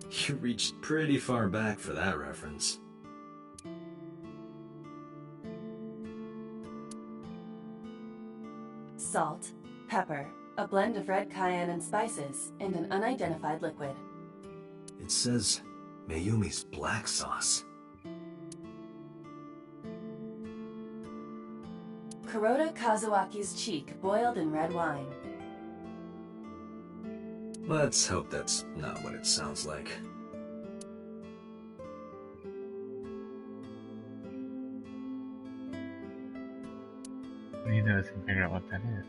You reached pretty far back for that reference. Salt, pepper, a blend of red cayenne and spices, and an unidentified liquid. It says Mayumi's black sauce. Kuroda Kazuaki's cheek boiled in red wine. Let's hope that's not what it sounds like. Neither of us can figure out what that is.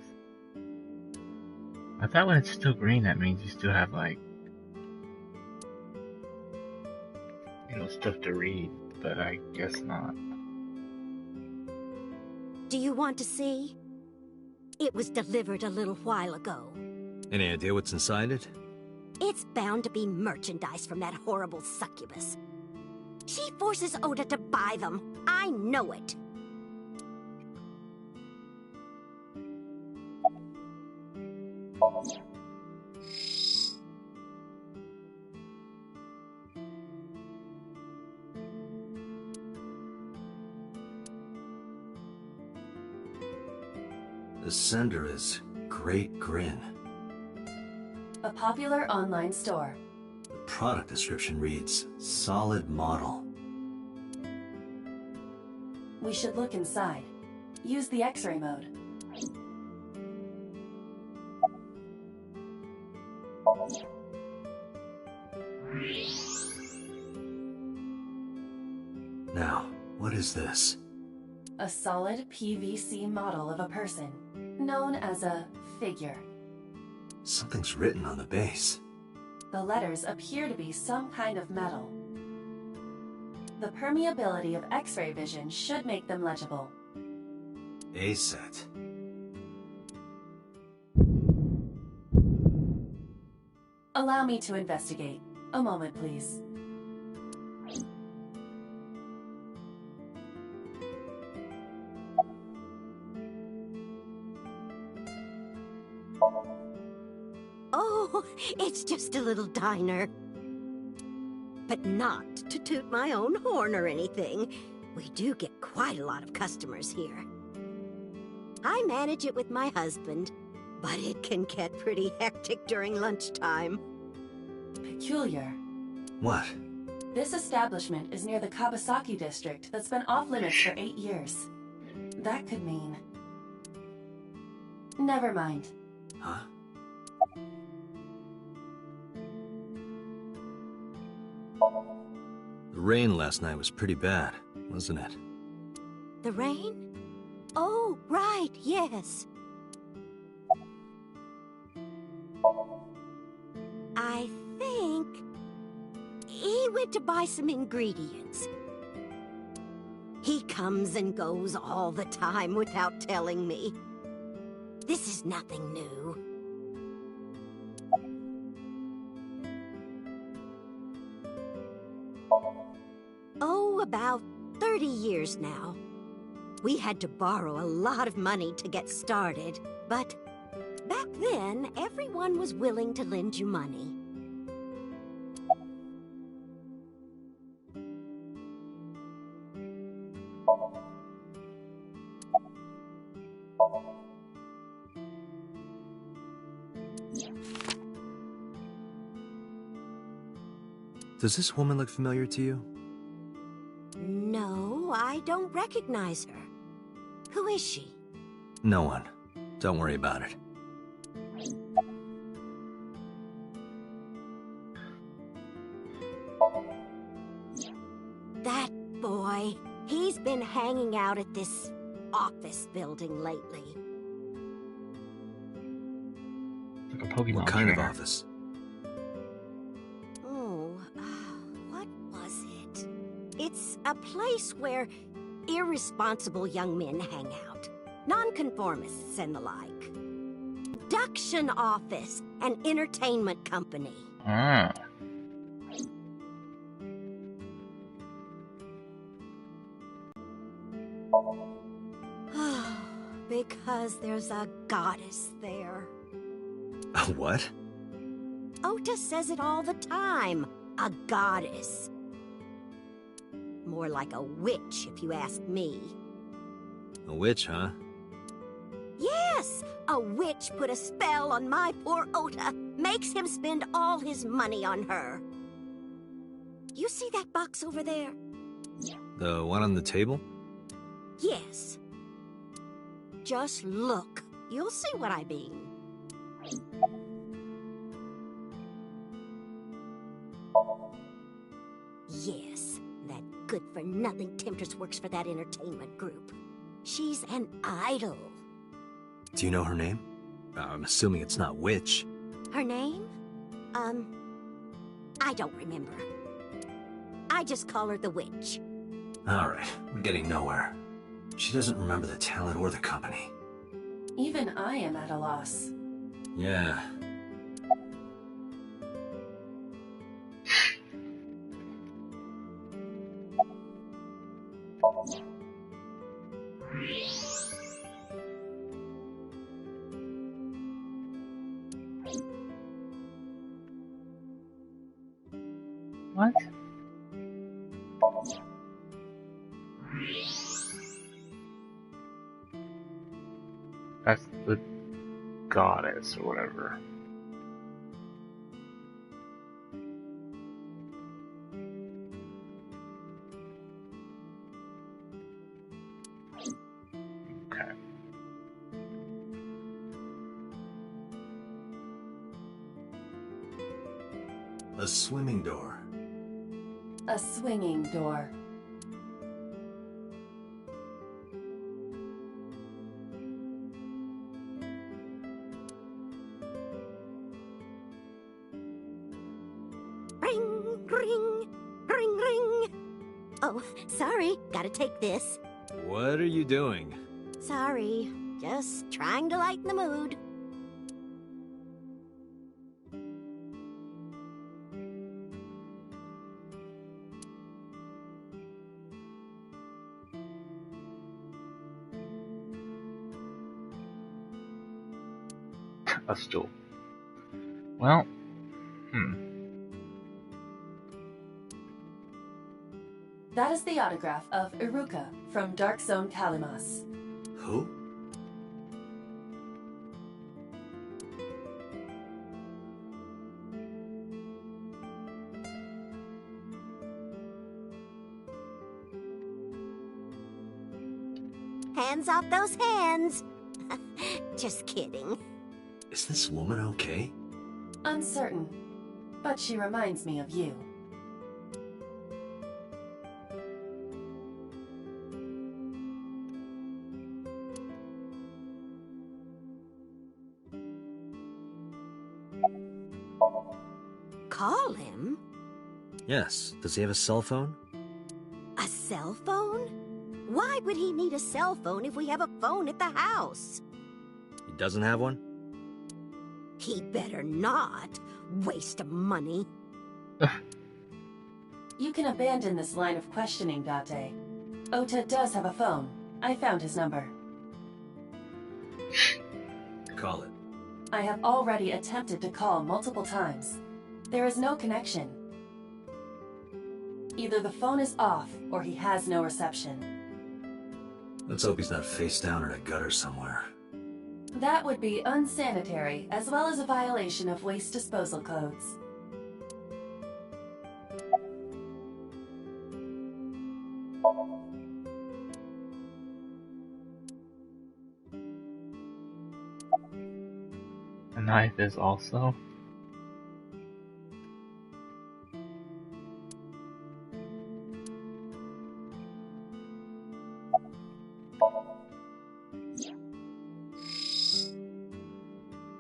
I thought when it's still green, that means you still have, like, stuff to read, but I guess not. Do you want to see? It was delivered a little while ago. Any idea what's inside it? It's bound to be merchandise from that horrible succubus. She forces Oda to buy them. I know it. The sender is Great Grin. A popular online store. The product description reads, solid model. We should look inside. Use the X-ray mode. Now, what is this? A solid PVC model of a person, known as a figure. Something's written on the base. The letters appear to be some kind of metal. The permeability of X-ray vision should make them legible. A set. Allow me to investigate. A moment, please. Oh, Oh, it's just a little diner. But not to toot my own horn or anything. We do get quite a lot of customers here. I manage it with my husband, but it can get pretty hectic during lunchtime. Peculiar. What? This establishment is near the Kabasaki district that's been off limits for 8 years. That could mean... Never mind. Huh? The rain last night was pretty bad, wasn't it? The rain? Oh, right, yes. I think... he went to buy some ingredients. He comes and goes all the time without telling me. This is nothing new. Oh, about 30 years now. We had to borrow a lot of money to get started, but back then, everyone was willing to lend you money. Does this woman look familiar to you? No, I don't recognize her. Who is she? No one. Don't worry about it. That boy, he's been hanging out at this office building lately. Like a Pokemon What kind of trainer. office? Oh, what was it? It's a place where irresponsible young men hang out. Nonconformists and the like. Production office, an entertainment company. Ah. Because there's a goddess there. What? Otis says it all the time. A goddess. More like a witch, if you ask me. A witch, huh? Yes! A witch put a spell on my poor Ota. Makes him spend all his money on her. You see that box over there? The one on the table? Yes. Just look. You'll see what I mean. Yes, that good-for-nothing temptress works for that entertainment group. She's an idol. Do you know her name? I'm assuming it's not witch. Her name? I don't remember. I just call her the witch. Alright, we're getting nowhere. She doesn't remember the talent or the company. Even I am at a loss. Yeah. What? That's the goddess or whatever. Okay. A swimming door. A swinging door. Ring, ring, ring, ring. Oh, sorry. Gotta take this. What are you doing? Sorry. Just trying to lighten the mood. A stool. Well, That is the autograph of Iruka from Dark Zone Kalimas. Who? Hands off those hands! Just kidding. Is this woman okay? Uncertain, but she reminds me of you. Call him? Yes. Does he have a cell phone? A cell phone? Why would he need a cell phone if we have a phone at the house? He doesn't have one? He better not. Waste of money. You can abandon this line of questioning, Date. Ota does have a phone. I found his number. Call it. I have already attempted to call multiple times. There is no connection. Either the phone is off, or he has no reception. Let's hope he's not face down in a gutter somewhere. That would be unsanitary, as well as a violation of waste disposal codes. a knife is also.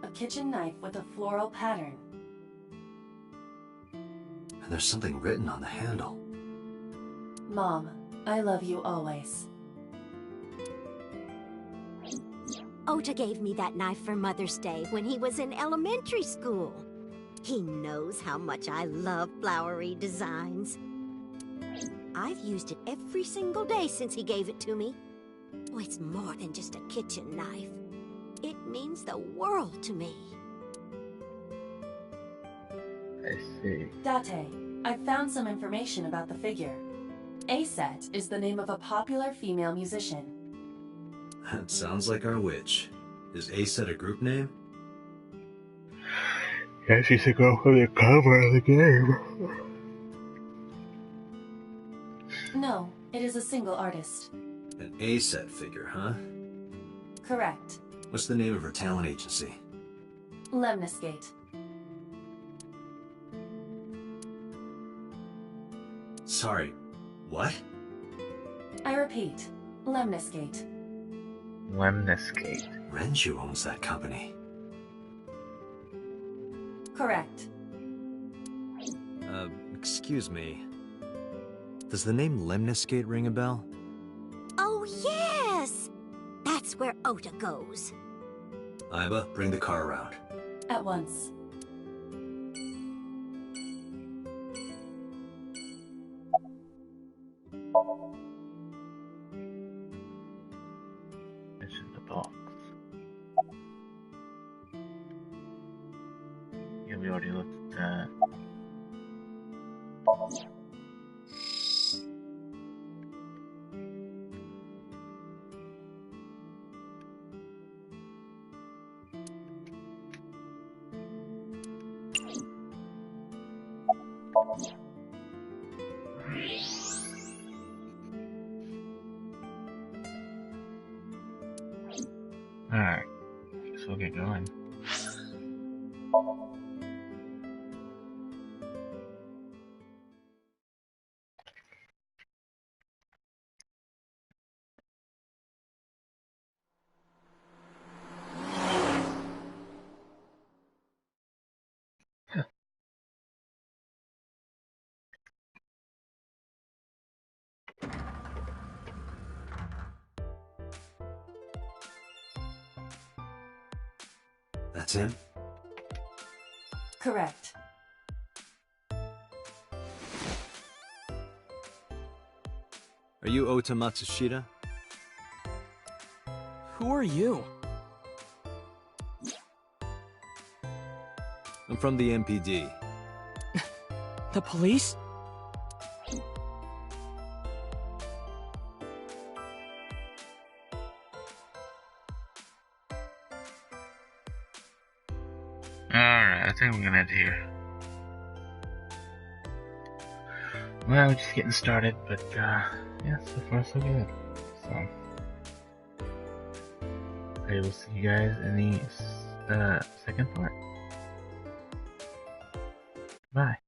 A kitchen knife with a floral pattern. And there's something written on the handle. Mom, I love you always. Ota gave me that knife for Mother's Day when he was in elementary school. He knows how much I love flowery designs. I've used it every single day since he gave it to me. Oh, it's more than just a kitchen knife. It means the world to me. I see. Date, I found some information about the figure. Aset is the name of a popular female musician. That sounds like our witch. Is Aset a group name? Yeah, she should go for the cover of the game. No, it is a single artist. An Aset figure, huh? Correct. What's the name of her talent agency? Lemniscate. Sorry, what? I repeat, Lemniscate. Lemniscate. Renshu owns that company. Correct. Excuse me. Does the name Lemniscate ring a bell? Oh, yes! That's where Ota goes. Iba, bring the car around. At once. It's in the box. Yeah, we already looked at that. Alright, guess we'll get going. That's him? Correct. Are you Ota Matsushita? Who are you? I'm from the MPD. The police? Alright, I think we're gonna end here. Well, we're just getting started, but yeah, so far so good. So, I will see you guys in the second part. Bye.